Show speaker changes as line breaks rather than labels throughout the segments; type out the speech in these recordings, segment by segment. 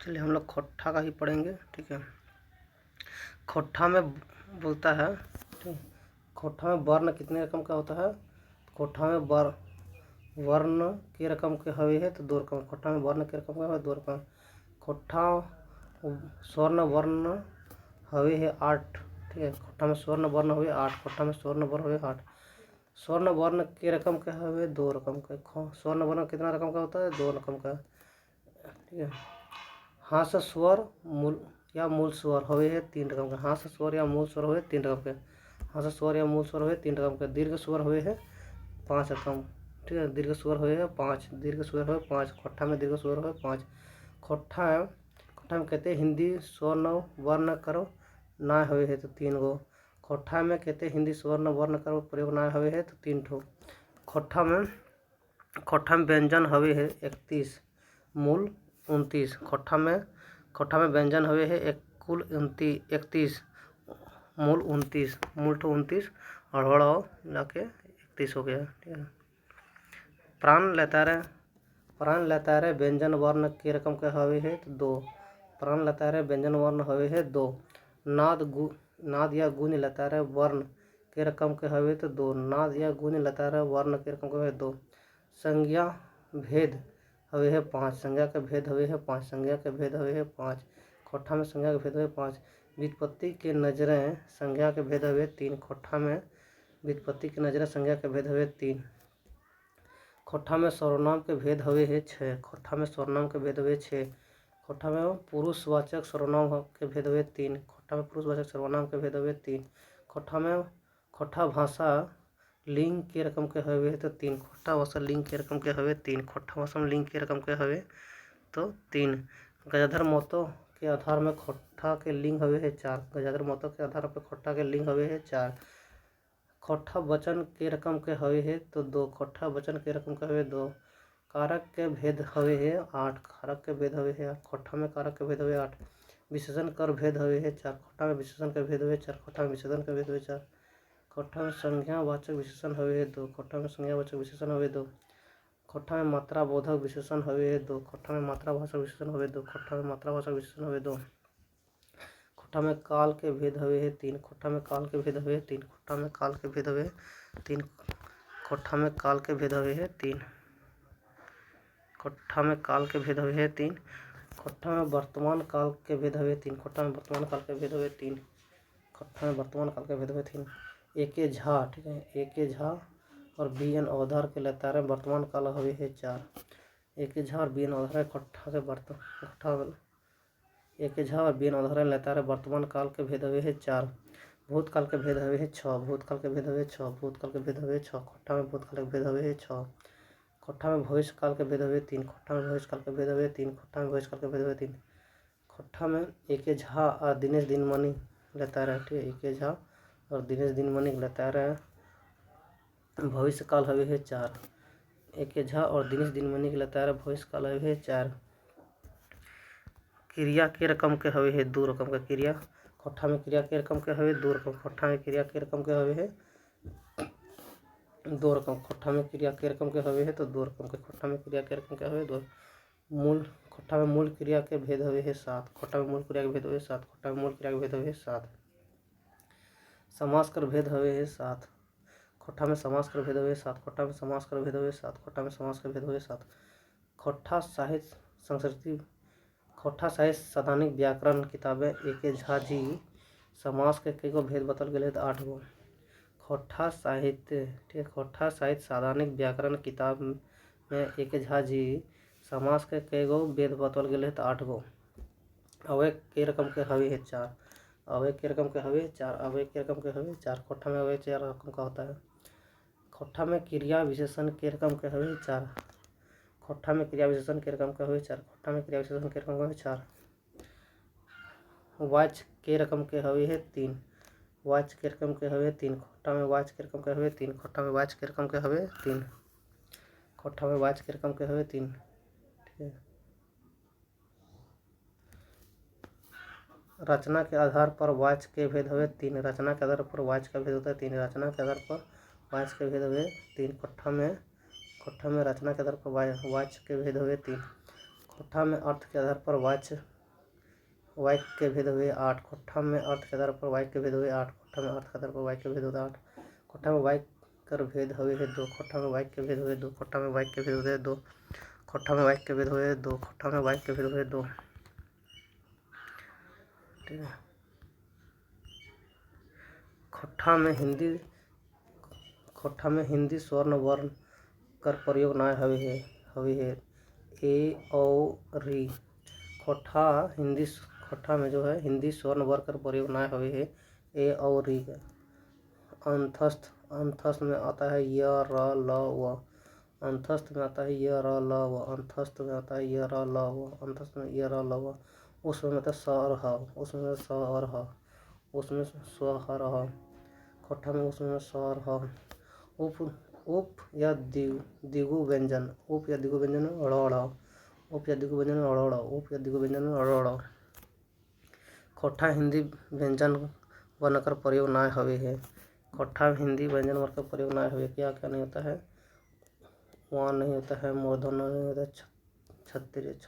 चलिए हम लोग खोट्ठा का ही पढ़ेंगे। ठीक है, खोट्ठा में बोलता है, ठीक, खोट्ठा में वर्ण कितने रकम का होता है? खोट्ठा में वर्ण के रकम के हवे है तो 2 रकम। खोट्ठा में वर्ण के रकम का है 2 रकम। खोट्ठा स्वर्ण वर्ण हवे है 8। ठीक है, खोट्ठा में स्वर्ण वर्ण हवे 8। खोट्ठा में स्वर्ण वर्ण हवे 8। स्वर्ण वर्ण के रकम का हवे 2 रकम का। स्वर्ण वर्ण कितना रकम का होता है? 2 रकम का। ठीक है, हास स्वर मूल या मूल स्वर हवे है 3 रकम का। हास स्वर या मूल स्वर हवे 3 रकम के। हास स्वर या मूल स्वर हवे 3 रकम के। दीर्घ स्वर हवे है 5 रकम। ठीक है, दीर्घ स्वर हवे है 5। दीर्घ स्वर हवे 5। खोट्ठा में दीर्घ स्वर हवे 5। खोट्ठा में कहते हिंदी स्वर्ण वर्ण करो ना हवे है तो 3 गो। खोट्ठा में कहते हिंदी स्वर्ण वर्ण करो प्रयोग ना हवे है तो 3 ठो। खोट्ठा में व्यंजन हवे है 31 मूल 29। खोट्ठा में व्यंजन हवे है कुल 31 मूल 29। मूल तो 29 और बढ़ाओ जाके 31 हो गया। ठीक है, प्राण लेता रहे व्यंजन वर्ण के रकम के हवे है तो 2। प्राण लेता रहे व्यंजन वर्ण हवे है 2। नाद या गुण लेता रहे वर्ण के रकम के हवे तो 2। नाद या गुण लेता रहे वर्ण के रकम के हवे 2। संज्ञा भेद हवे है 5। संज्ञा के भेद हवे है 5। संज्ञा के भेद हवे है 5। खोट्ठा में संज्ञा के भेद हवे 5। व्युत्पत्ति के नजरें संज्ञा के भेद हवे 3। खोट्ठा में व्युत्पत्ति के नजरें संज्ञा के भेद हवे 3। खोट्ठा में सर्वनाम के भेद हवे है 6। खोट्ठा में सर्वनाम के भेद हवे 6। खोट्ठा में पुरुषवाचक सर्वनाम के भेद हवे 3। खोट्ठा में पुरुषवाचक सर्वनाम के भेद हवे 3। खोट्ठा भाषा लिंग के रकम के हवे तो 3। खोट्ठा भाषा लिंग के रकम के हवे 3। खोट्ठा भाषा लिंग के रकम के हवे तो 3। गजाधर महतो के आधार में खोट्ठा के लिंग हवे है 4। गजाधर महतो के आधार पर खोट्ठा के लिंग हवे है 4। खोट्ठा वचन के रकम के हवे है तो 2। खोट्ठा वचन के रकम के हवे 2। कारक के भेद हवे है 8। कारक के भेद हवे है 8। खोट्ठा में कारक के भेद हवे 8। विशेषण कर भेद हवे है 4। खोट्ठा में विशेषण के भेद हवे 4। खोट्ठा में विशेषण के भेद हवे 4। खोट्ठा में संज्ञावाचक विशेषण हवे है 2। खोट्ठा में संज्ञावाचक विशेषण हवे 2। खोट्ठा में मात्रा बोधक विशेषण हवे है 2। खोट्ठा में मात्रा भाषक विशेषण हवे 2। खोट्ठा में मात्रा भाषक विशेषण हवे 2। खोट्ठा में काल के भेद हवे है 3। खोट्ठा में काल के भेद हवे 3। खोट्ठा में काल के भेद हवे 3। खोट्ठा में काल के भेद हवे है 3। खोट्ठा में काल के भेद हवे है 3। खोट्ठा में वर्तमान काल के भेद हवे 3। खोट्ठा में वर्तमान काल के भेद हवे 3। खोट्ठा में वर्तमान काल के भेद हवे 3। एके झा, ठीक है, एके झा और बी एन अवधार के लेतारे वर्तमान काल हवे है 4। एके झा और बी एन अवधार खोट्ठा एके झा और बी एन अवधार लेतारे वर्तमान काल के भेद हवे है 4। भूतकाल के भेद हवे है 6। भूतकाल के भेद हवे 6। भूतकाल के भेद हवे 6। खोट्ठा में भूतकाल के भेद हवे है 6। खोट्ठा में भविष्य काल के भेद हवे 3। खोट्ठा में भविष्य काल के भेद हवे 3। खोट्ठा में भविष्य काल के भेद हवे 3। खोट्ठा में एके झा और दिनेश दिनमणि लेता रहे, ठीक है, एके झा और दिनेश दिनमणि लेता रहे भविष्य काल हवे है 4। एके झा और दिनेश दिनमणि लेता रहे भविष्य काल हवे है 4। क्रिया के रकम के हवे है 2 रकम का। क्रिया खोट्ठा में क्रिया के रकम के हवे 2 रकम। खोट्ठा में क्रिया के रकम के हवे है 2 रकम। खोट्ठा में क्रिया के रकम के हवे है तो 2 रकम के। खोट्ठा में क्रिया के रकम के हवे 2। मूल खोट्ठा में मूल क्रिया के भेद हवे है 7। खोट्ठा में मूल क्रिया के भेद हवे 7। खोट्ठा में मूल क्रिया के भेद हवे 7। समास कर भेद हवे है 7। खोट्ठा में समास कर भेद हवे 7। खोट्ठा में समास कर भेद हवे 7। खोट्ठा में समास कर भेद हवे 7। खोट्ठा साहित्य संस्कृति खोट्ठा साहित्य सैद्धांतिक व्याकरण किताबें एके झा जी समास के कई गो भेद बतल गए तो 8 गो। खोट्ठा साहित्य, ठीक है, खोट्ठा साहित्य सैद्धांतिक व्याकरण किताब में एके झा जी समास के कई गो भेद बतल गए तो 8 गो। अवय के रकम के हवे है 4। अवय के रकम के हवे 4। अवय के रकम के हवे 4। खोट्ठा में अवय 4 रकम का होता है। खोट्ठा में क्रिया विशेषण के रकम के हवे 4। खोट्ठा में क्रिया विशेषण के रकम के हवे 4। खोट्ठा में क्रिया विशेषण के रकम के हवे 4। वाच्य के रकम के हवे है 3। वाच्य के रकम के हवे 3। खोट्ठा में वाच्य के रकम के हवे 3। खोट्ठा में वाच्य के रकम के हवे 3। खोट्ठा में वाच्य के रकम के हवे 3, ठीक है। रचना के आधार पर वाच्य के भेद हवे 3। रचना के आधार पर वाच्य का भेद होता है 3। रचना के आधार पर वाच्य के भेद हवे 3। खोट्ठा में रचना के आधार पर वाच्य के भेद हवे 3। खोट्ठा में अर्थ के आधार पर वाच्य वाक्य के भेद हुए 8। खोट्ठा में अर्थ के आधार पर वाक्य के भेद हुए 8। खोट्ठा में अर्थ के आधार पर वाक्य के भेद हुए 8। खोट्ठा में वाक्य कर भेद हुए है 2। खोट्ठा में वाक्य के भेद हुए 2। खोट्ठा में वाक्य के भेद हुए 2। खोट्ठा में वाक्य के भेद हुए 2। खोट्ठा में वाक्य के भेद हुए 2। ठीक है। खोट्ठा में हिंदी स्वर्ण वर्ण कर प्रयोग ना हवे है ए और री। खोट्ठा में जो है हिंदी स्वर्ण वर्ण कर प्रयोग ना हवे है ए और री का। अंतस्थ में आता है य र ल व। अंतस्थ में आता है य र ल व। अंतस्थ में आता है य र ल व। अंतस्थ में य र ल व। उसमें आता है स और ह। उसमें स और ह। उसमें स्व हर ह। खोट्ठा में उसमें स और ह। उप या दिगु व्यंजन उप या दिगु व्यंजन अड़। उप या दिगु व्यंजन अड़। उप या दिगु व्यंजन अड़। खोट्ठा हिंदी व्यंजन वर्ण कर प्रयोग ना हवे है। खोट्ठा हिंदी व्यंजन वर्ण का प्रयोग ना हवे। क्या क्या नहीं होता है? वहाँ नहीं होता है, मूर्धन्य नहीं होता है, छत्तीस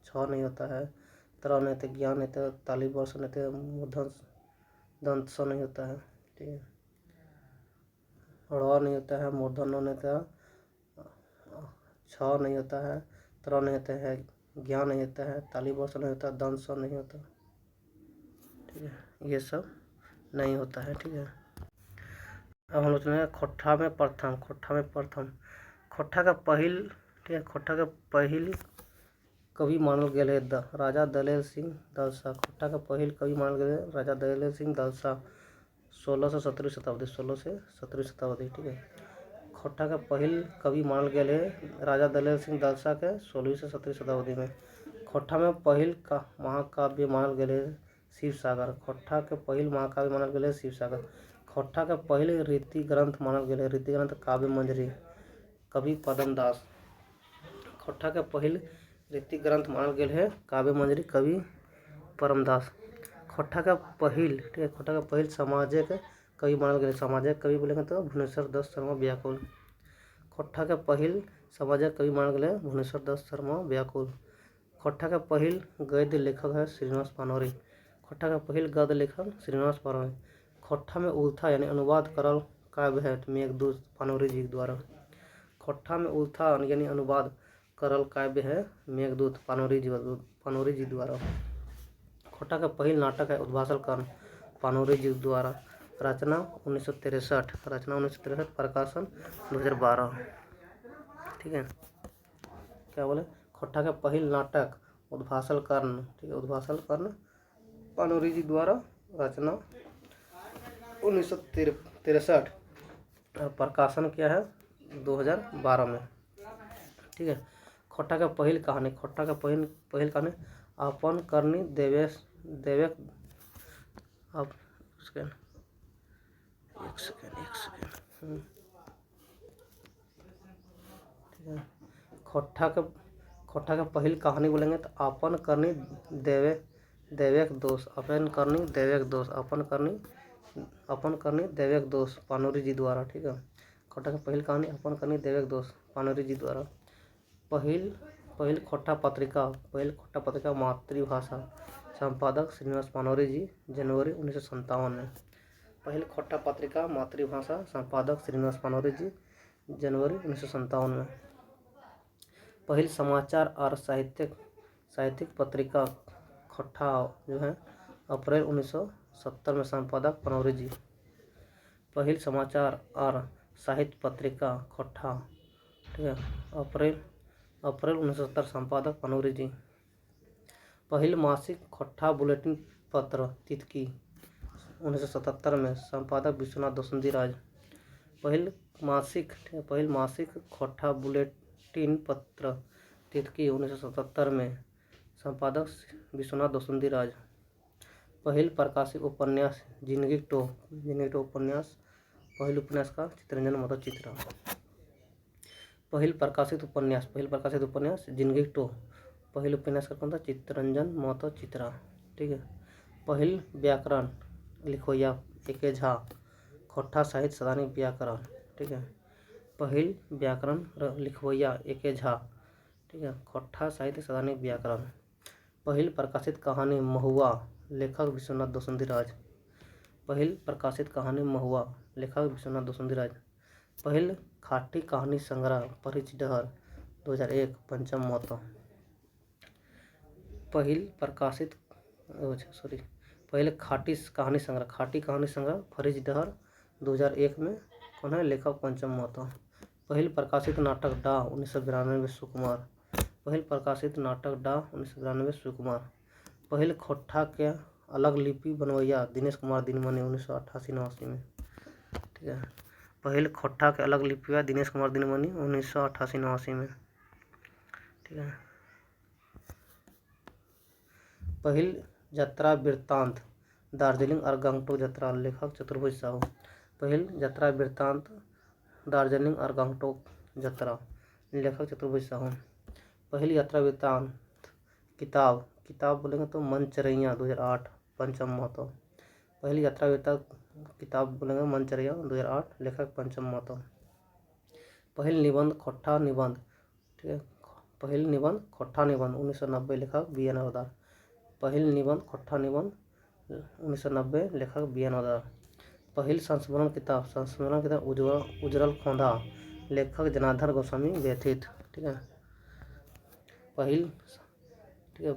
छ नहीं होता है, तरह नहीं होता, ज्ञान नहीं होता, ताली वर्ष नहीं होता, मूर्धन दंत स नहीं होता है। ठीक है। ड़ नहीं होता है, मूर्धन्य नहीं होता, छ नहीं होता है, तरह नहीं होता है, ज्ञान नहीं होता है, ताली वर्ष नहीं होता, दंत स नहीं होता। ठीक है, ये सब नहीं होता है। ठीक है। अब हम लोग चलेंगे खोट्ठा में प्रथम। खोट्ठा में प्रथम खोट्ठा का पहिल, ठीक है, खोट्ठा का पहिल कवि मानल गेल है राजा दलेर सिंह दलसा। खोट्ठा का पहिल कवि मानल गेल है राजा दलेर सिंह दलसा, 16 से 17वीं शताब्दी। 16 से 17वीं शताब्दी। ठीक है। खोट्ठा का पहिल कवि मानल गेल है राजा दलेर सिंह दलसा के 16वीं से 17वीं शताब्दी में। खोट्ठा में पहिल का महाकाव्य मानल गेल है शिव सागर। खोट्ठा के पहिल महाकाव्य मानल गेल है शिव सागर। खोट्ठा का पहिल रीति ग्रंथ मानल गेल है रीति ग्रंथ काव्य मंजरी, कवि पदम दास। खोट्ठा का पहिल रीति ग्रंथ मानल गेल है काव्य मंजरी, कवि परमदास। खोट्ठा का पहिल, ठीक है, खोट्ठा का पहिल सामाजिक कवि मानल गेल। सामाजिक कवि बोलेंगे तो भुवनेश्वर दत्त शर्मा व्याकुल। खोट्ठा का पहिल सामाजिक कवि मानल गेल है भुवनेश्वर दत्त शर्मा व्याकुल। खोट्ठा का पहिल गद्य लेखक है श्रीनिवास पानोरी। खोट्ठा का पहिल गद्य लेखक श्रीनिवास पानोरी। खोट्ठा में उल्था यानी अनुवाद करल काव्य है मेघदूत पानोरी जी द्वारा। खोट्ठा में उल्था यानी अनुवाद करल काव्य है मेघदूत पानोरी जी द्वारा। खोट्ठा का पहिल नाटक है उद्भासल कर्ण पानोरी जी द्वारा। रचना 1963। रचना 1963, प्रकाशन 2012। ठीक है। क्या बोले? खोट्ठा का पहिल नाटक उद्भासल कर्ण, ठीक है, उद्भासल कर्ण पानोरी जी द्वारा, रचना 1963, प्रकाशन क्या है 2012 में। ठीक है। खोट्ठा का पहिल कहानी, खोट्ठा का पहिल कहानी अपन करनी देवेक अब एक सेकेंड। ठीक है। खोट्ठा का पहिल कहानी बोलेंगे तो अपन करनी देवेक दोष, अपन करनी देवेक दोष, अपन करनी देवेक दोष पानोरी जी द्वारा। ठीक है। खोट्ठा का पहिल कहानी अपन करनी देवेक दोष पानोरी जी द्वारा। पहिल खोट्ठा पत्रिका मातृभाषा, संपादक श्रीनिवास पानोरी जी, जनवरी 1957 में। पहिल खोट्ठा पत्रिका मातृभाषा, संपादक श्रीनिवास पानोरी जी, जनवरी 1957 में। पहिल समाचार और साहित्यिक पत्रिका खोट्ठा जो है अप्रैल 1970 में, संपादक पानोरी जी। पहिल समाचार और साहित्य पत्रिका खोट्ठा, ठीक है, अप्रैल 1970, संपादक पानोरी जी। पहिल मासिक खोट्ठा बुलेटिन पत्र तितकी 1977 में, संपादक विश्वनाथ दोसंती राज। पहिल मासिक खोट्ठा बुलेटिन पत्र तितकी 1977 में, संपादक विश्वनाथ दोसंती राज। पहिल प्रकाशित उपन्यास जिंदगी टो उपन्यास, पहिल उपन्यासकार चित्तरंजन महतो चित्रा। पहिल प्रकाशित उपन्यास जिंदगी टो, पहिल उपन्यासकार कौन था? चित्तरंजन महतो चित्रा। ठीक है। पहिल व्याकरण लिखोया एके झा, खोट्ठा साहित्य सदानी व्याकरण। ठीक है। पहिल व्याकरण लिखवैया एके झा, ठीक है। खोट्ठा साहित्य सैद्धांतिक व्याकरण। पहिल प्रकाशित कहानी महुआ, लेखक विश्वनाथ दोसंती-राज। पहिल प्रकाशित कहानी महुआ, लेखक विश्वनाथ दोसंती-राज। पहिल खाटी कहानी संग्रह परिचडहर 2001 पंचम महतो। पहिल प्रकाशित पहले खाटी कहानी संग्रह फरीचडहर 2001 में कौन है लेखक पंचम महतो। पहिल प्रकाशित नाटक डा 1992 सुकुमार। पहिल प्रकाशित नाटक डा 1992 सुकुमार। पहिल खोट्ठा के अलग लिपि बनवैया दिनेश कुमार दिनमनी 1988-89 में। ठीक है। पहिल खोट्ठा के अलग लिपि दिनेश कुमार दिनमनी 1988-89 में। ठीक है। पहिल यात्रा वृत्तांत दार्जिलिंग और गंगटोक यात्रा, लेखक चतुर्भुज साहू। पहिल यात्रा वृत्तांत दार्जिलिंग और गंगटोक यात्रा, लेखक चतुर्भुज साहू। पहिल यात्रा वृत्तांत किताब बोलेंगे तो मनचरैया 2008 पंचम महतो। पहिल यात्रा वृत्तांत किताब बोलेंगे मनचरैया 2008, लेखक पंचम महतो। पहिल निबंध खोट्ठा निबंध, ठीक है। पहिल निबंध खोट्ठा निबंध 1990, लेखक BN हवलदार। पहिल निबंध खोट्ठा निबंध 1990, लेखक BN हवलदार। पहिल संस्मरण किताब उज्ज्वल खोंधा, लेखक जनार्दन गोस्वामी व्यथित। ठीक है। पहिल, ठीक है,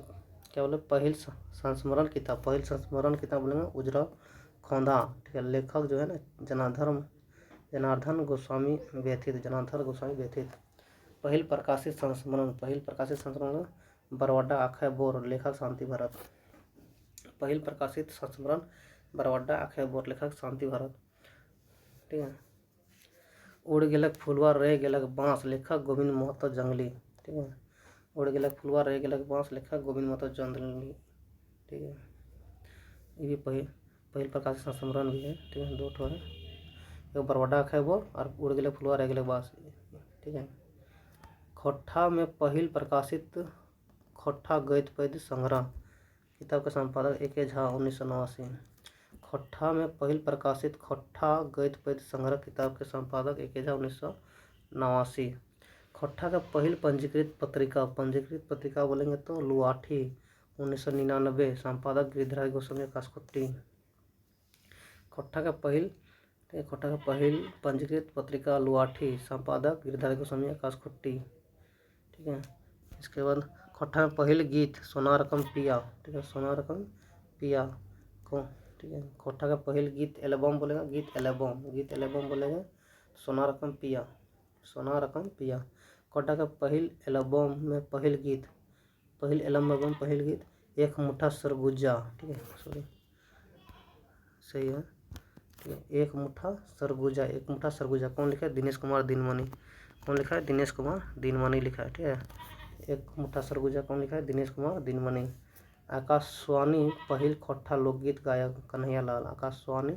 क्या बोले पहिल संस्मरण किताब बोलेंगे उज्ज्वल खोंधा, ठीक है। लेखक जो है ना जनार्दन गोस्वामी व्यथित। पहिल प्रकाशित संस्मरण बरवाडा आखै बोर, लेखक शांति भरत। पहिल प्रकाशित संस्मरण बरवाडा आखै बोर, लेखक शांति भरत। ठीक है। उड़ गेलक फुलवा रह गेलक बाँस, लेखक गोविंद महतो जंगली। ठीक है। उड़ गेलक फुलवा रह गेलक बाँस, लेखक गोविंद महतो जंगली। ठीक है। ये भी पहिल प्रकाशित संस्मरण भी है। ठीक है। 2 ठो है, एक बरवाडा आखै बोर और उड़ गेलक फुलवा रह गेलक बाँस। ठीक है। खोट्ठा में पहिल प्रकाशित खोट्ठा गद्य पद्य संग्रह, किताब के संपादक A.K. झा 1989। खोट्ठा में पहिल प्रकाशित खोट्ठा गद्य पद्य संग्रह, किताब के संपादक A.K. झा 1989। खोट्ठा का पहिल पंजीकृत पत्रिका बोलेंगे तो लुआठी 1999, संपादक गिरिधराज गोस्वामी आकाशकुट्टी। खोट्ठा का पहिल पंजीकृत पत्रिका लुआठी, संपादक गिरिधराज गोस्वामी आकाशकुट्टी। ठीक है। इसके बाद खोट्ठा में पहिल गीत सोना रकम पिया, ठीक है, सोना रकम पिया को। ठीक है। खोट्ठा का पहिल गीत एल्बम बोलेगा, गीत एल्बम बोलेगा सोना रकम पिया। खोट्ठा का पहिल एल्बम में पहिल गीत एक मुट्ठा सरगुजा, ठीक है, सॉरी सही है। ठीक है। एक मुट्ठा सरगुजा कौन लिखा है? दिनेश कुमार दिनमनी। कौन लिखा है? दिनेश कुमार दिनमनी लिखा है। ठीक है। एक मुट्ठा सरगुजा कौन लिखा है? दिनेश कुमार दिनमनी। आकाशवाणी पहिल खोट्ठा लोकगीत गायक कन्हैया लाल। आकाशवाणी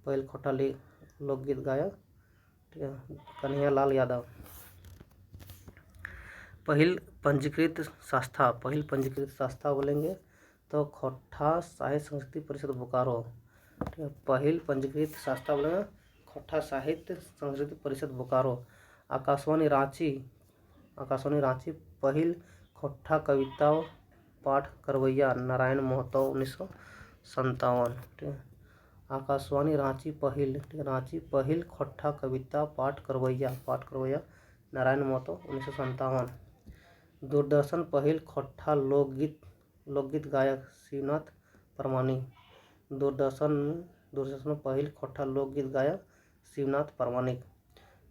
पहिल खोट्ठा लोकगीत गायक, ठीक है, कन्हैया लाल यादव। पहिल पंजीकृत संस्था बोलेंगे तो खोट्ठा साहित्य संस्कृति परिषद बोकारो। ठीक है। पहिल पंजीकृत संस्था बोलेंगे खोट्ठा साहित्य संस्कृति परिषद बोकारो। आकाशवाणी रांची पहिल खोट्ठा कविता पाठ करवैया नारायण महतो 1957। ठीक है। आकाशवाणी रांची पहिल खोट्ठा कविता पाठ करवैया नारायण महतो 1957। दूरदर्शन पहिल खोट्ठा लोकगीत गायक शिवनाथ परमानी। दूरदर्शन पहिल खोट्ठा लोकगीत गायक शिवनाथ परमानिक।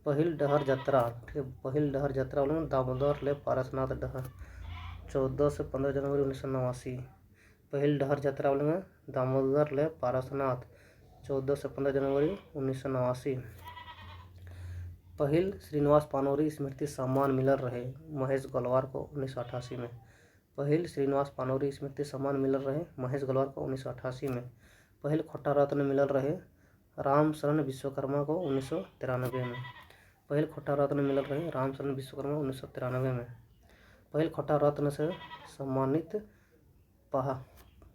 पहिल डहर यात्रा, ठीक है, पहिल डहर यात्रा बोलेंगे दामोदर ले पारसनाथ डहर 14 से 15 जनवरी 1989। पहिल डहर यात्रा बोलेंगे दामोदर ले पारसनाथ 14 से 15 जनवरी 1989। पहिल श्रीनिवास पानोरी स्मृति सम्मान मिलल रहे महेश गोलवार को 1988 में। पहिल श्रीनिवास पानोरी स्मृति सम्मान मिलल रहे महेश गोलवार को 1988 में। पहिल खोट्ठा रत्न मिलल रहे राम शरण विश्वकर्मा को 1993 में। पहिल खोट्ठा रत्न मिलल रहे राम शरण विश्वकर्मा 1993 में। पहिल खोट्ठा रत्न से सम्मानित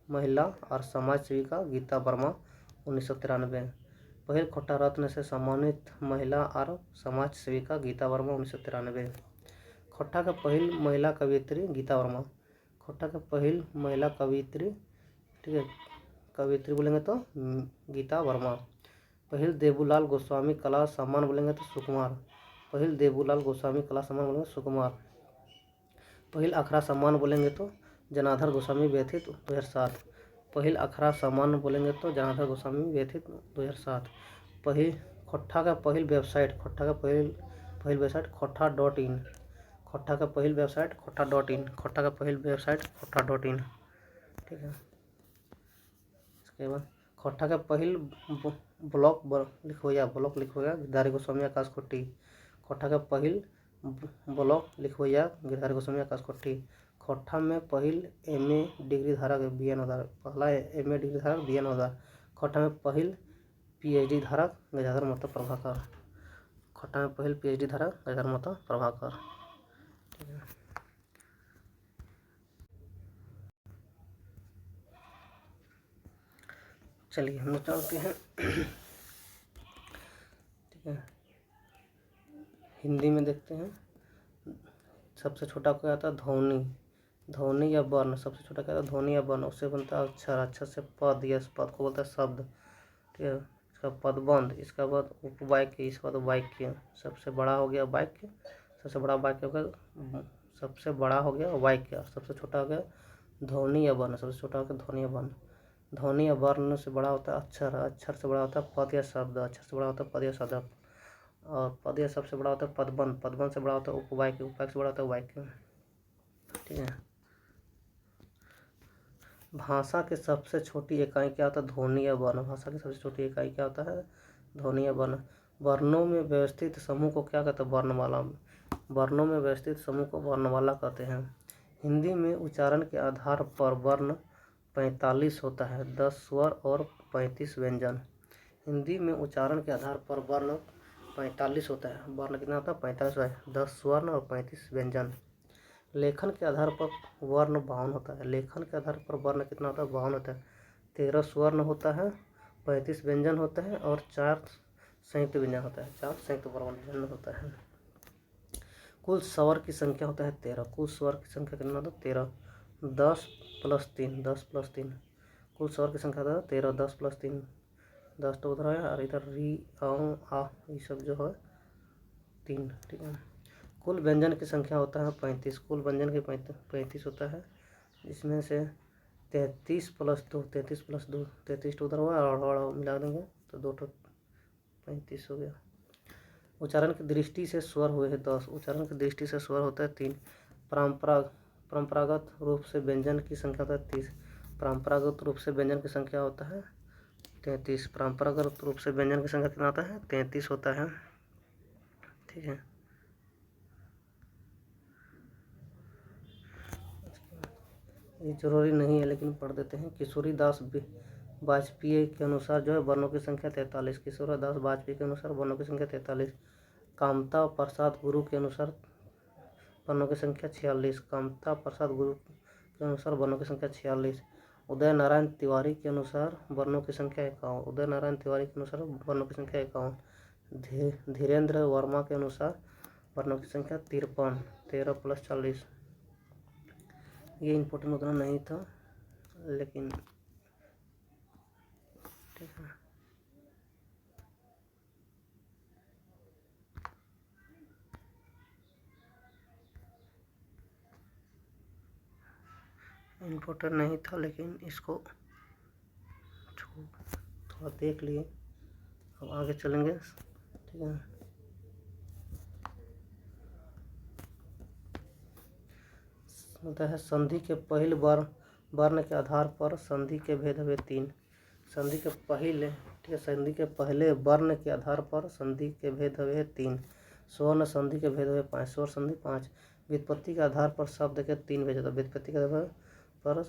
महिला और समाज सेविका गीता वर्मा 1993। पहिल खोट्ठा रत्न से सम्मानित महिला और समाज सेविका गीता वर्मा 1993। खोट्ठा का पहिल महिला कवियत्री गीता वर्मा। खोट्ठा का पहिल महिला कवियत्री, ठीक है, कवियत्री बोलेंगे तो गीता वर्मा। पहिल देबूलाल गोस्वामी कला सम्मान बोलेंगे तो सुकुमार। पहिल देबूलाल गोस्वामी कला सम्मान बोलेंगे सुकुमार। पहिल अखरा सम्मान बोलेंगे तो जनार्दन गोस्वामी व्यथित 2007। पहिल अखरा सम्मान बोलेंगे तो जनार्दन गोस्वामी व्यथित 2007। पहिल खोट्ठा का पहिल वेबसाइट, खोट्ठा का पहिल वेबसाइट खोट्ठा.in। खोट्ठा का पहिल वेबसाइट खोट्ठा.in। खोट्ठा का पहिल वेबसाइट खोट्ठा.in, ठीक है। इसके बाद खोट्ठा का पहिल ब्लॉक लिखोया गिरधारी गोस्वामी आकाशकोटी। खोट्ठा का पहिल ब्लॉक लिखोया गिरधारी गोस्वामी आकाशकोटी। खोट्ठा में पहिल MA डिग्री धारक BN ओदार, पहला MA डिग्री धारक BN ओदार। खोट्ठा में पहिल PhD धारक गजाधर महतो प्रभाकर। खोट्ठा में पहिल PhD धारक गजाधर महतो प्रभाकर, ठीक है। चलिए हम लोग चलते हैं, ठीक है। हिंदी में देखते हैं। सबसे छोटा क्या आता है ध्वनि, ध्वनि या वर्ण। सबसे छोटा क्या आता है ध्वनि या वर्ण, उससे बनता है अक्षर, अक्षर से पद, यस पद को बोलता है शब्द, ठीक है। इसका पदबंध, इसका बाद उपवाक्य, इसका बाद वाक्य। सबसे बड़ा हो गया वाक्य, सबसे बड़ा वाक्य हो गया, सबसे बड़ा हो गया वाक्य, सबसे छोटा हो गया ध्वनि या वर्ण, सबसे छोटा हो गया ध्वनि या वर्ण। ध्वनि या वर्ण से बड़ा होता है अक्षर, अक्षर से बड़ा होता है पद या शब्द, अक्षर से बड़ा होता है पद या शब्द, और पद या सबसे बड़ा होता है पदबंध, पदबंध से बड़ा होता है उपवाक्य, उपवाक्य से बड़ा होता है वाक्य, ठीक है। भाषा की सबसे छोटी इकाई क्या होता है ध्वनि या वर्ण। भाषा की सबसे छोटी इकाई क्या होता है ध्वनि या वर्ण। वर्णों में व्यवस्थित समूह को क्या कहते हैं वर्णमाला। वर्णों में व्यवस्थित समूह को वर्णमाला कहते हैं। हिंदी में उच्चारण के आधार पर वर्ण 45 होता है, 10 स्वर और 35 व्यंजन। हिंदी में उच्चारण के आधार पर वर्ण 45 होता है, वर्ण कितना होता है 45 होता है, 10 स्वर्ण और 35 व्यंजन। लेखन के आधार पर वर्ण 52 होता है, लेखन के आधार पर वर्ण कितना होता है 52 होता है। 13 स्वर्ण होता है, 35 व्यंजन होता है और 4 संयुक्त व्यंजन होता है, 4 संयुक्त व्यंजन होता है। कुल स्वर की संख्या होता है 13, कुल स्वर की संख्या कितना होता है 13, 10 + 3, 10 + 3। कुल स्वर की संख्या होता है 13, 10 + 3, 10 तो उधर है और इधर री आ ये सब जो है 3, ठीक है। कुल व्यंजन की संख्या होता है 35, कुल व्यंजन की 35 होता है, इसमें से 33 + 2, 33 + 2, 33 तो उधर हुआ और मिला देंगे तो 2 तो 35 हो गया। उच्चारण की दृष्टि से स्वर हुए हैं 10, उच्चारण की दृष्टि से स्वर होता है 3। परंपरागत रूप से व्यंजन की संख्या होता है 30, परंपरागत रूप से व्यंजन की संख्या होता है 33, परंपरागत रूप से व्यंजन की संख्या कितना होता है 33 होता है, ठीक है। ये जरूरी नहीं है लेकिन पढ़ देते हैं। किशोरी दास वाजपेयी के अनुसार जो है वर्णों की संख्या 43, किशोरी दास वाजपेयी के अनुसार वर्णों की संख्या 43। कामता प्रसाद गुरु के अनुसार वर्णों की संख्या 46, कामता प्रसाद गुरु के अनुसार वर्णों की संख्या 46। उदय नारायण तिवारी के अनुसार वर्णों की संख्या 51, उदय नारायण तिवारी के अनुसार वर्णों की संख्या 51। धीरेन्द्र वर्मा के अनुसार वर्णों की संख्या 53, 13 + 40। ये इम्पोर्टेंट उतना नहीं था लेकिन ठीक है। इम्पोर्टेंट नहीं था लेकिन इसको थोड़ा देख लिए, अब आगे चलेंगे, ठीक है। होता है संधि के पहले वर्ण के आधार पर संधि के भेद हुए 3। संधि के पहले, ठीक है, संधि के पहले वर्ण के आधार पर संधि के भेद हुए 3। स्वर्ण संधि के भेद हुए 5, स्वर संधि 5। व्युत्पत्ति के आधार पर शब्द के 3 भेद होता है, व्युत्पत्ति के आधार पर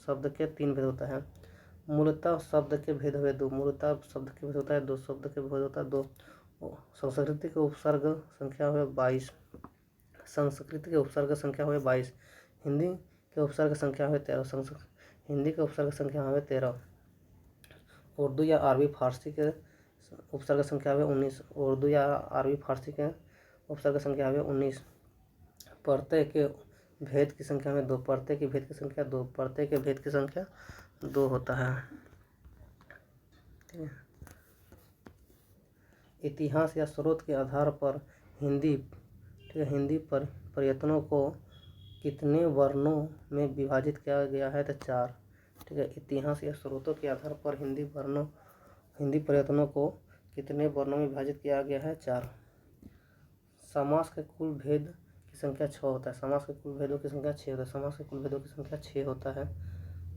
शब्द के 3 भेद होता है। मूलतः शब्द के भेद हुए 2, मूलतः शब्द के भेद होता है 2, शब्द के भेद होता है 2। संस्कृत के उपसर्ग संख्या हुए 22, संस्कृत के उपसर्ग संख्या हुए 22। हिंदी के उपसर्ग संख्या हुए 13, हिंदी के उपसर्ग संख्या हुए 13। उर्दू या अरबी फारसी के उपसर्ग संख्या हुए 19, उर्दू या अरबी फारसी के उपसर्ग संख्या हुए 19। प्रत्यय के भेद की संख्या में 2, प्रत्यय के भेद की संख्या 2, प्रत्यय के भेद की संख्या 2 होता है। ठीक है। इतिहास या स्रोत के आधार पर हिंदी, ठीक है, हिंदी पर प्रयत्नों को कितने वर्णों में विभाजित किया गया है? तो 4। ठीक है। इतिहास या स्रोतों के आधार पर हिंदी प्रयत्नों को कितने वर्णों में विभाजित किया गया है? 4। समास के कुल भेद की संख्या 6 होता है। समास के कुल भेदों की संख्या 6 होता है। समास के कुल भेदों की संख्या 6 होता है।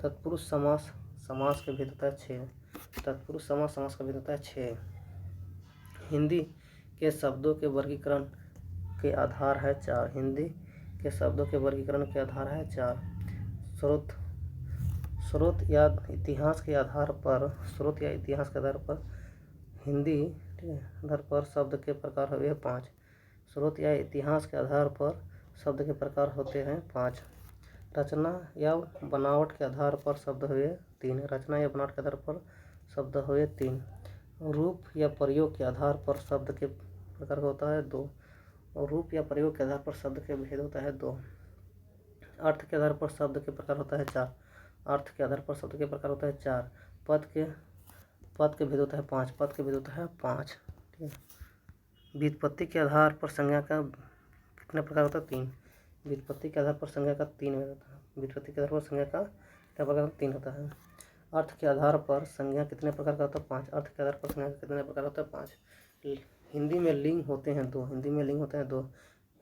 तत्पुरुष समास के भेद होता है 6। तत्पुरुष समास का भेद होता है 6। हिंदी के शब्दों के वर्गीकरण के आधार है 4। हिंदी के शब्दों के वर्गीकरण के आधार है 4। स्रोत या इतिहास के आधार पर हिंदी, ठीक है, आधार पर शब्द के प्रकार हुए 5। स्रोत या इतिहास के आधार पर शब्द के प्रकार होते हैं 5। रचना या बनावट के आधार पर शब्द हुए 3। रचना या बनावट के आधार पर शब्द हुए 3। रूप या प्रयोग के आधार पर शब्द के प्रकार होता है 2। और रूप या प्रयोग के आधार पर शब्द के भेद होता है 2। अर्थ के आधार पर शब्द के प्रकार होता है 4। अर्थ के आधार पर शब्द के प्रकार होता है 4। पद के भेद होता है 5। पद के भेद होता है 5। ठीक है। व्युत्पत्ति के आधार पर संज्ञा का कितने प्रकार होता है? 3। व्युत्पत्ति के आधार पर संज्ञा का 3 होता है। व्युत्पत्ति के आधार पर संज्ञा का कितने प्रकार? 3 होता है। अर्थ के आधार पर संज्ञा कितने प्रकार का होता है? 5। अर्थ के आधार पर संज्ञा कितने प्रकार होता है? 5। हिंदी में लिंग होते हैं 2। हिंदी में लिंग होते हैं 2।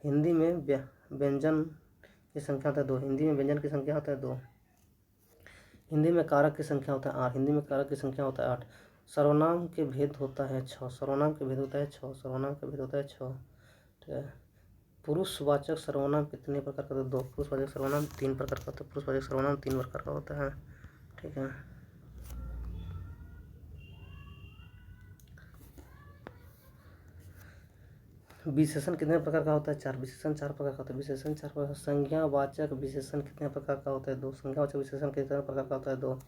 हिंदी में व्यंजन की संख्या होता है 2। हिंदी में व्यंजन की संख्या होता है 2। हिंदी में कारक की संख्या होता है 8। हिंदी में कारक की संख्या होता है 8। सर्वनाम के भेद होता है 6। सर्वनाम के भेद होता है 6। सर्वनाम के भेद होता है 6। ठीक है। पुरुषवाचक सर्वनाम कितने प्रकार का होता है? 2। पुरुषवाचक सर्वनाम 3 प्रकार का होता है। पुरुषवाचक सर्वनाम 3 प्रकार का होता है। ठीक है। विशेषण कितने प्रकार का होता है? 4। विशेषण 4 प्रकार का होता है। विशेषण 4 प्रकार। संज्ञावाचक विशेषण कितने प्रकार का होता है? 2। संज्ञावाचक विशेषण कितने प्रकार का होता है? 2।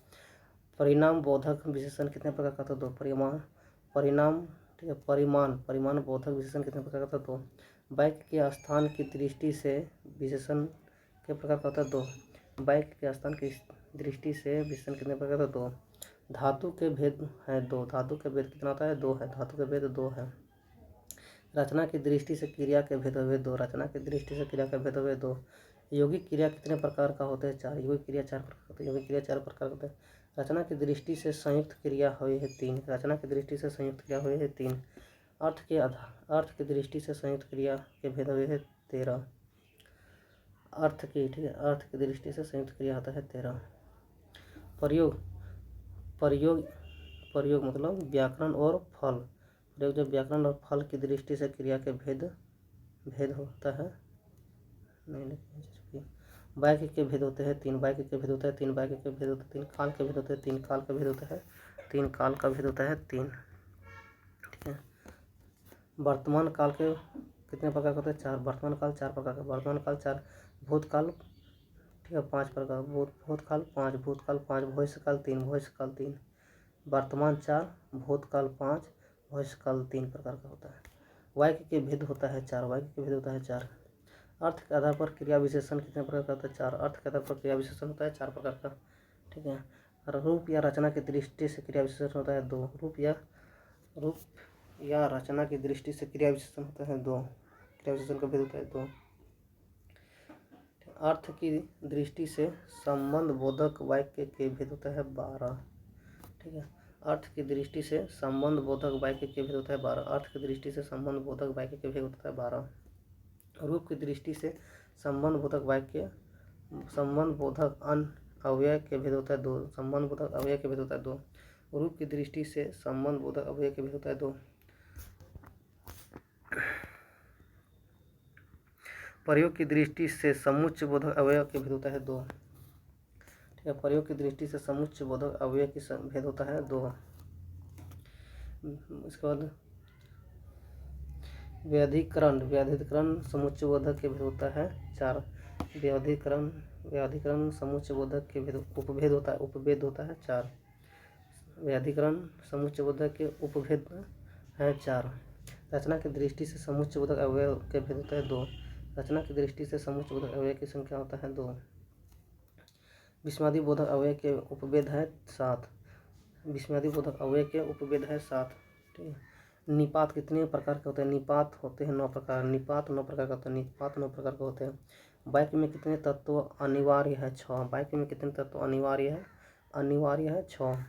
परिणाम बोधक विशेषण कितने प्रकार का होता है? 2। परिणाम, ठीक है, परिमाण बोधक विशेषण कितने प्रकार का होता है? 2। वाक्य के स्थान की दृष्टि से विशेषण के प्रकार का होता है? 2। वाक्य के स्थान की दृष्टि से विशेषण कितने प्रकार का? 2। धातु के भेद है 2। धातु के भेद कितना होता है? 2 है। धातु के भेद 2 है। रचना की दृष्टि से क्रिया के भेद हुए 2। रचना की दृष्टि से क्रिया के भेद हुए 2। यौगिक क्रिया कितने प्रकार का होते हैं? 4। यौगिक क्रिया 4 प्रकार होते हैं। यौगिक क्रिया 4 प्रकार होते हैं। रचना की दृष्टि से संयुक्त क्रिया हुई है 3। रचना की दृष्टि से संयुक्त क्रिया हुई है 3। अर्थ की दृष्टि से संयुक्त क्रिया के भेद हुए है 13। अर्थ की, ठीक है, अर्थ की दृष्टि से संयुक्त क्रिया होता है 13। प्रयोग मतलब व्याकरण और फल। प्रयोग जब व्याकरण और फल की दृष्टि से क्रिया के भेद होता है। वाक्य के भेद होते हैं 3। वाक्य के भेद होता है 3। वाक्य के भेद होते हैं 3। काल के भेद होते हैं 3। काल का भेद होता है 3। काल का भेद होता है 3। ठीक है। वर्तमान काल के कितने प्रकार होते हैं? 4। वर्तमान काल 4 प्रकार का। वर्तमान काल 4। भूतकाल, ठीक है, 5 प्रकार। भूतकाल 5। भूतकाल 5। भविष्यकाल 3। भविष्यकाल 3। वर्तमान 4, भूतकाल 5, भविष्यकाल 3 प्रकार का होता है। वाक्य के भेद होता है 4। वाक्य के भेद होता है 4। अर्थ के आधार पर क्रिया विशेषण कितने प्रकार का होता है? 4। अर्थ के आधार पर क्रिया विशेषण होता है 4 प्रकार का। ठीक है। रूप या रचना की दृष्टि से क्रिया विशेषण होता है 2। रूप या रचना की दृष्टि से क्रिया विशेषण होता है 2। क्रिया विशेषण का भेद होता है 2। अर्थ की दृष्टि से संबंध बोधक वाक्य के भेद होता है 12। ठीक है। अर्थ की दृष्टि से संबंध बोधक वाक्य के भेद होता है 12। अर्थ की दृष्टि से संबंध बोधक वाक्य के भेद होता है 12। रूप की दृष्टि से संबंध बोधक अव्यय के भेद होता है 2। संबंध बोधक अव्यय के भेद होता है 2। रूप की दृष्टि से संबंध बोधक अव्यय के भेद होता है 2। प्रयोग की दृष्टि से समुच्चय बोधक अवयव के भेद होता है 2। ठीक है। प्रयोग की दृष्टि से समुच्चय बोधक अवयव की भेद होता है 2। इसके बाद व्याधिकरण समुच्चय बोधक के भेद होता है 4। व्याधिकरण समुच्चय बोधक के भेद उपभेद होता है 4। व्याधिकरण समुच्चय बोधक के उपभेद है 4। रचना की दृष्टि से समुच्चय बोधक अवयव के भेद होता है 2। रचना की दृष्टि से समुच्चय बोधक अवयव की संख्या होता है 2। विस्मयादि बोधक अवयव के उपभेद है 7। विस्मयादि बोधक अवयव के उपभेद है 7। ठीक है। निपात कितने प्रकार के होते हैं? निपात होते हैं 9 प्रकार। निपात 9 प्रकार का होता है। निपात 9 प्रकार के होते हैं। वाक्य में कितने तत्व अनिवार्य है? 6। वाक्य में कितने तत्व अनिवार्य है? अनिवार्य है 6।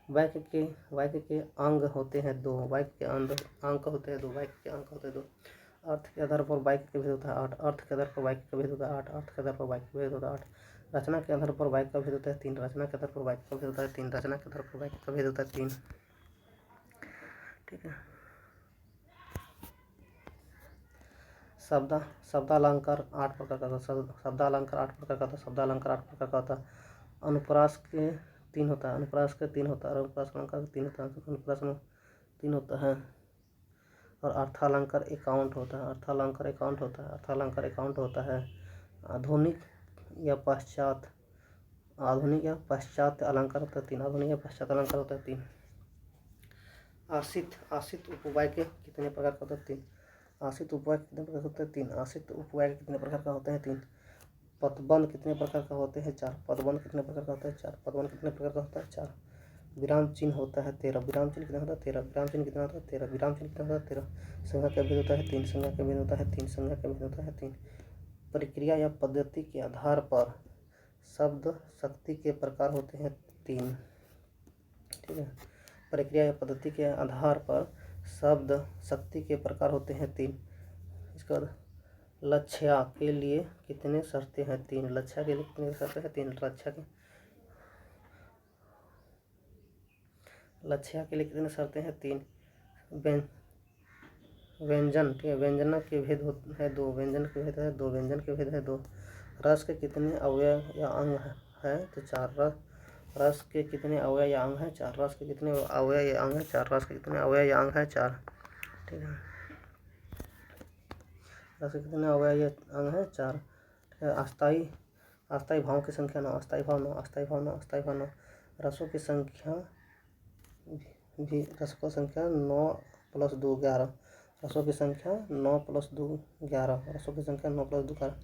वाक्य के अंग होते हैं 2। वाक्य के अंक होते हैं 2। वाक्य के अंक होते हैं 2। अर्थ के आधार पर वाक्य का भेद होता है 8। अर्थ के आधार पर वाक्य का भेद होता है 8। अर्थ के आधार पर वाक्य का भेद होता है 8। रचना के आधार पर वाक्य का भेद होता है 3। रचना के आधार पर वाक्य का भेद होता है 3। रचना के आधार पर वाक्य का भेद होता है 3। ठीक है। शब्दालंकार 8 प्रकार का होता है। शब्दालंकार 8 प्रकार का होता है। शब्दालंकार 8 प्रकार का होता है। अनुप्रास के 3 होता है। अनुप्रास के 3 होता है। अनुप्रास अलंकार के 3 होता है। अनुप्रास में 3 होता है। और अर्थालंकार 51 होता है। अर्थालंकार 51 होता है। अर्थालंकार 51 होता है। आधुनिक या पश्चात अलंकार होता है 3। आधुनिक या पश्चात अलंकार होता है 3। आश्रित उपवाक्य कितने प्रकार का होता है? 3। आश्रित उपवाक्य कितने प्रकार का होता है? 3। आश्रित उपवाक्य कितने प्रकार का होते हैं? 3। पदबंध कितने प्रकार का होते हैं? 4। पदबंध कितने प्रकार का होता है? 4। पदबंध कितने प्रकार का होता है? 4। विराम चिन्ह होता है 13। विराम चिन्ह कितना होता है? 13। विराम चिन्ह कितना होता है? 13। विराम चिन्ह कितना होता है? 13। संज्ञा का भेद होता है 3। संज्ञा का भेद होता है 3। संज्ञा का भेद होता है 3। प्रक्रिया या पद्धति के आधार पर शब्द शक्ति के प्रकार होते हैं 3। ठीक है। प्रक्रिया या पद्धति के आधार पर शब्द शक्ति के प्रकार होते हैं 3। इसके बाद लक्ष्य के लिए कितने शर्तें हैं? 3। लक्ष्य के लिए कितने शर्तें हैं? 3। लक्ष्य के लिए कितने शर्तें हैं? 3। व्यंजन, ठीक है, व्यंजना के भेद है 2। व्यंजन के भेद है 2। व्यंजन के भेद है 2। रस के कितने अवयव या अंग है? तो 4। रस के कितने अवयव या अंग है? 4। रस के कितने अवयव या अंग है? 4। रस के कितने अवयव या अंग है? 4। ठीक है। रस के कितने अवयव या अंग है? 4। ठीक है। अस्थायी भाव की संख्या 9। अस्थायी भाव 9। अस्थायी भाव 9। अस्थायी भाव 9। रसों की संख्या 9 + 2 11। रसों की संख्या 9 + 2 11। रसों की संख्या 9 + 2 11।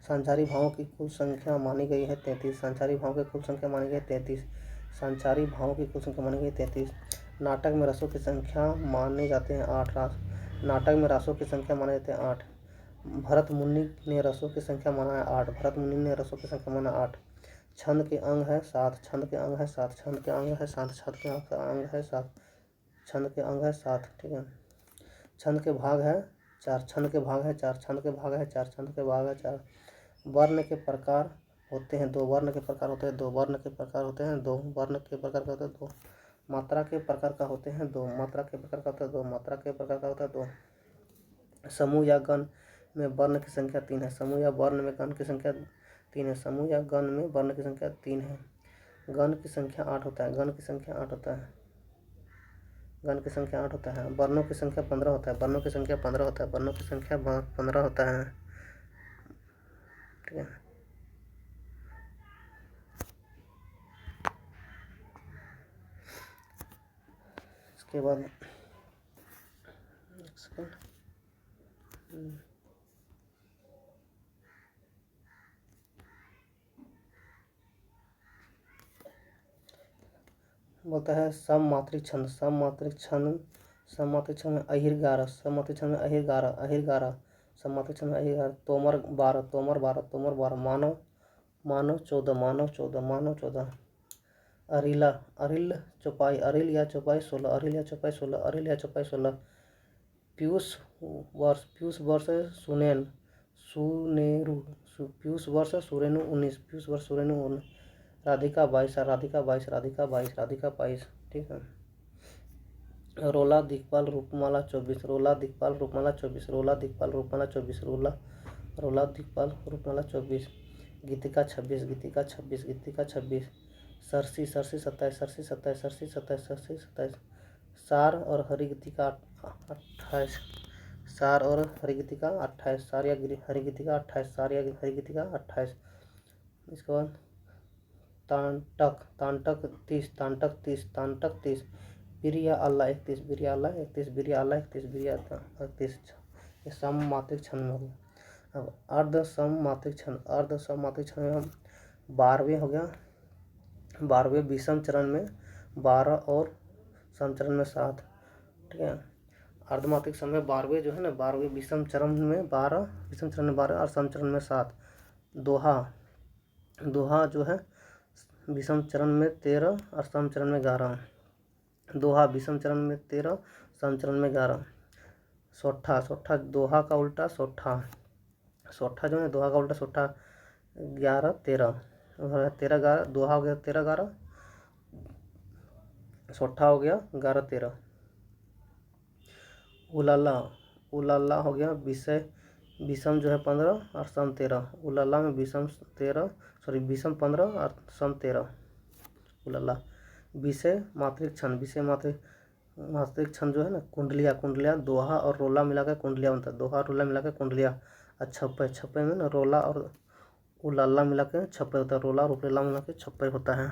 संचारी भावों की कुल संख्या मानी गई है 33। संचारी भावों की कुल संख्या मानी गई है 33। संचारी भावों की कुल संख्या मानी गई है 33। नाटक में रसों की संख्या माने जाते हैं 8। नाटक में रसों की संख्या माने जाते हैं 8। भरत मुनि ने रसों की संख्या माना है 8। भरत मुनि ने रसों की संख्या माना 8। छंद के अंग है 7। छंद के अंग है 7। छंद के अंग है 7। छंद के अंग है 7। छंद के अंग है 7। ठीक है। छंद के भाग है 4। छंद के भाग है 4। छंद के भाग है 4। छंद के भाग है 4। वर्ण के प्रकार होते हैं 2। वर्ण के प्रकार होते हैं 2। वर्ण के प्रकार होते हैं 2। वर्ण के प्रकार का होता है 2। मात्रा के प्रकार का होते हैं 2। मात्रा के प्रकार का होता है 2। मात्रा के प्रकार का होता है 2। समूह या गण में वर्ण की संख्या 3 है। समूह या वर्ण में गण की संख्या 3 है। समूह या गण में वर्ण की संख्या 3 है। गण की संख्या 8 होता है। गण की संख्या 8 होता है। गण की संख्या 8 होता है। वर्णों की संख्या 15 होता है। वर्णों की संख्या 15 होता है। वर्णों की संख्या 15 होता है। ठीक है। इसके बाद एक सेकंड, बोलता है सममात्रिक छंद। सममात्रिक छंद में अहिर 11। सममात्रिक छंद में अहिर 11। अहिर 11। सममात्रिक छंद में अहिर 11। तोमर 12। तोमर 12। तोमर 12। मानव 14। मानव 14। मानव 14। अरिल चौपाई। अरिल या चौपाई 16। अरिल या चौपाई 16। अरिल या चौपाई 16। पीयूष वर्ष सुनेन सुनेरु। पीयूष वर्ष सुरेनु 19। पीयूष वर्ष सुरेनु 19। राधिका 22। राधिका 22। राधिका 22। राधिका 22। ठीक है। रोला दिक्पाल रूपमाला 24। रोला दिक्पाल रूपमाला 24। रोला दिक्पाल रूपमाला 24। रोला दिक्पाल रूपमाला 24। गीतिका 26। गीतिका 26। गीतिका 26। सरसी 27। सरसी 27। सरसी 27। सरसी 27। सार और हरिगीतिका 28। सार और हरिगीतिका 28। सार या हरिगीतिका 28। सार या हरिगीतिका 28। इसके बाद तांटक 30। तांटक 30। तांटक 30। बिरिया अल्लाह 31। बिरिया अल्लाह 31। बिरिया अल्लाह 31। बिरिया 31। ये सममात्रिक छंद में हो गया। अब अर्ध सममात्रिक छंद, अर्ध सममात्रिक छंद में हम 12वें हो गया, 12वें विषम चरण में 12 और सम चरण में 7, ठीक है। अर्धमात्रिक समय 12वें जो है ना, 12वें विषम चरण में 12, विषम चरण में 12 और सम चरण में 7। दोहा, दोहा जो है विषम चरण में 13 और सम चरण में 11। दोहा विषम चरण में 13, सम चरण में 11। सोठा, सोठा दोहा का उल्टा सोठा, सोठा जो है दोहा का उल्टा सोठा 11 13, 13 11, दोहा हो गया 13 11, सोठा हो गया 11 13। उलाला, उलाला हो गया विषय विषम जो है 15 और सम 13। उलाला में विषम 13, सॉरी विषम 15 और सम 13। उलाला विषय मात्रिक छंद, विषय मात्रिक छंद जो है ना, कुंडलिया, कुंडलिया दोहा और रोला मिलाकर कुंडलिया बनता है, दोहा रोला मिलाकर कुंडलिया। और छप्पे, छप्पे में ना रोला और उलाला मिला के छप्पे होता है, रोला और उलाला मिला के छप्पे होता है।